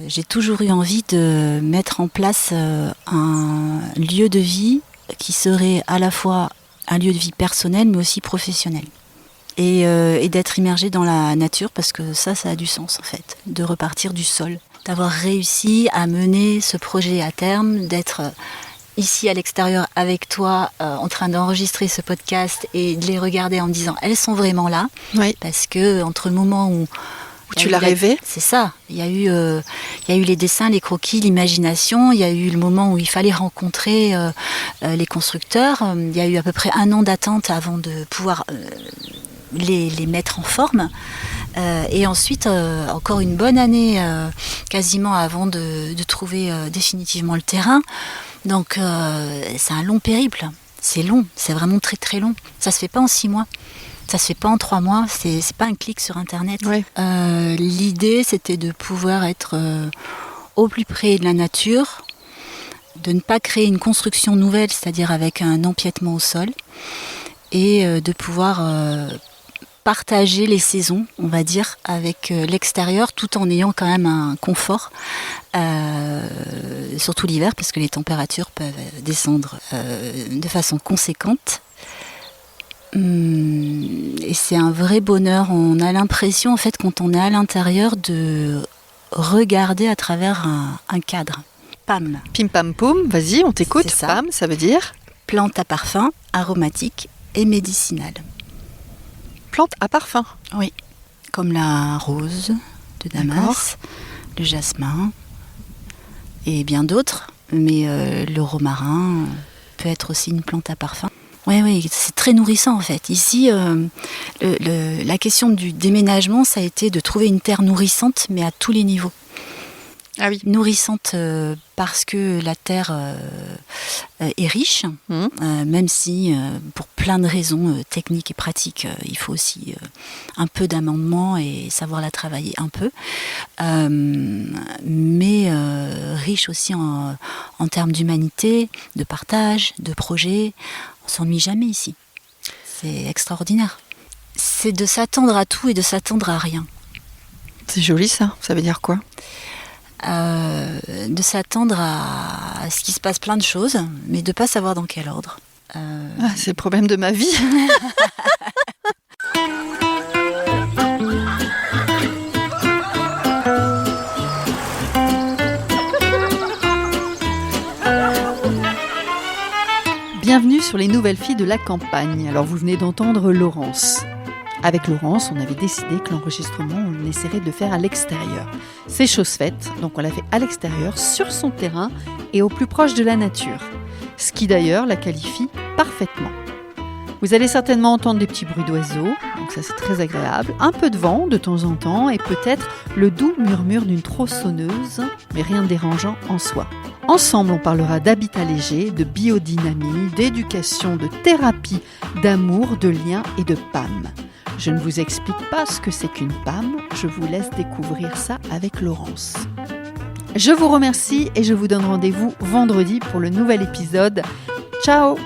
j'ai toujours eu envie de mettre en place un lieu de vie qui serait à la fois un lieu de vie personnel mais aussi professionnel. Et d'être immergé dans la nature parce que ça a du sens en fait, de repartir du sol. D'avoir réussi à mener ce projet à terme, d'être ici à l'extérieur avec toi en train d'enregistrer ce podcast et de les regarder en me disant elles sont vraiment là. Oui. Parce que entre le moment où tu l'as rêvé. C'est ça. Il y a eu les dessins, les croquis, l'imagination. Il y a eu le moment où il fallait rencontrer les constructeurs. Il y a eu à peu près 1 an d'attente avant de pouvoir les mettre en forme. Et ensuite, encore une bonne année quasiment avant de trouver définitivement le terrain. Donc c'est un long périple. C'est long, c'est vraiment très très long. Ça se fait pas en 6 mois. Ça se fait pas en 3 mois, c'est pas un clic sur Internet. Ouais. L'idée, c'était de pouvoir être au plus près de la nature, de ne pas créer une construction nouvelle, c'est-à-dire avec un empiètement au sol, et de pouvoir partager les saisons, on va dire, avec l'extérieur, tout en ayant quand même un confort, surtout l'hiver, parce que les températures peuvent descendre de façon conséquente. Et c'est un vrai bonheur. On a l'impression, en fait, quand on est à l'intérieur, de regarder à travers un cadre. PAM. Pim pam poum, vas-y, on t'écoute. C'est ça. PAM, ça veut dire Plante à parfum, aromatique et médicinale. plante à parfum. Oui. Comme la rose de Damas, le jasmin et bien d'autres. Mais le romarin peut être aussi une plante à parfum. Oui, c'est très nourrissant en fait. Ici, la question du déménagement, ça a été de trouver une terre nourrissante, mais à tous les niveaux. Ah oui. Nourrissante parce que la terre est riche, même si pour plein de raisons techniques et pratiques, il faut aussi un peu d'amendement et savoir la travailler un peu. Mais riche aussi en termes d'humanité, de partage, de projet. On s'ennuie jamais ici. C'est extraordinaire. C'est de s'attendre à tout et de s'attendre à rien. C'est joli ça. Ça veut dire quoi ? De s'attendre à ce qu'il se passe plein de choses, mais de ne pas savoir dans quel ordre. C'est le problème de ma vie. Bienvenue sur les nouvelles filles de la campagne. Alors vous venez d'entendre Laurence. Avec Laurence, on avait décidé que l'enregistrement, on essaierait de le faire à l'extérieur. C'est chose faite, donc on l'a fait à l'extérieur, sur son terrain et au plus proche de la nature. Ce qui d'ailleurs la qualifie parfaitement. Vous allez certainement entendre des petits bruits d'oiseaux, donc ça c'est très agréable. Un peu de vent de temps en temps et peut-être le doux murmure d'une tronçonneuse, mais rien de dérangeant en soi. Ensemble, on parlera d'habitat léger, de biodynamie, d'éducation, de thérapie, d'amour, de lien et de PAM. Je ne vous explique pas ce que c'est qu'une PAM, je vous laisse découvrir ça avec Laurence. Je vous remercie et je vous donne rendez-vous vendredi pour le nouvel épisode. Ciao!